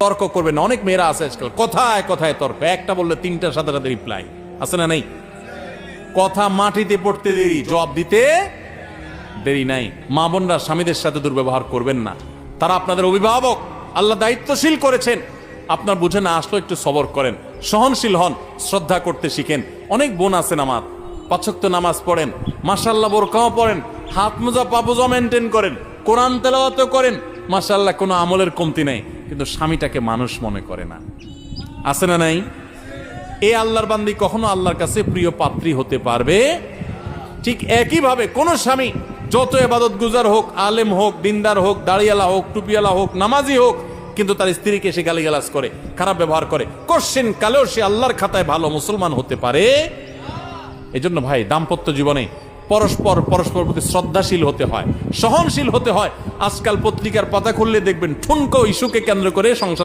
তর্ক করবেন। অনেক মেয়েরা আছে আজকাল কথায় কথায় তর্ক, একটা বললে তিনটার সাথে সাথে রিপ্লাই আছে না? নেই? কথা মাটিতে পড়তে দেরি, জবাব দিতে দেরি নাই। মা বোনরা স্বামীদের সাথে দুর্ব্যবহার করবেন না, তারা আপনাদের অভিভাবক, আল্লাহ দায়িত্বশীল করেছেন। আপনার বুঝে না আসলো একটু সবর করেন, সহনশীল হন, শ্রদ্ধা করতে শিখেন। অনেক বোন আছেন আমার, ৫ ওয়াক্ত নামাজ পড়েন, মাশাআল্লাহ বোরকাও পড়েন, হাত মোজা পা মোজা মেনটেন করেন, কোরআন তেলাওয়াতও করেন, মাশাআল্লাহ কোনো আমলের কমতি নেই, কিন্তু স্বামীটাকে মানুষ মনে করে না। আছে না নাই? এই আল্লাহর বান্দি কখনো আল্লাহর কাছে প্রিয় পাত্রী হতে পারবে? ঠিক একইভাবে কোন স্বামী যত ইবাদত গুজার হোক, আলেম হোক, দিনদার হোক, দাড়িয়ালা হোক, টুপিয়ালা হোক, নামাজি হোক, কিন্তু তার স্ত্রীকে সে গালিগালাজ করে, খারাপ ব্যবহার করে, কোশ্চেন কালেও সে আল্লাহর খাতায় ভালো মুসলমান হতে পারে? এই জন্য ভাই, দাম্পত্য জীবনে পরস্পর প্রতি শ্রদ্ধাশীল হতে হয়, সহনশীল হতে হয়। আজকাল পত্রিকার পাতা খুললে দেখবেন ঠুনকো ইস্যুকে কেন্দ্র করে সংসার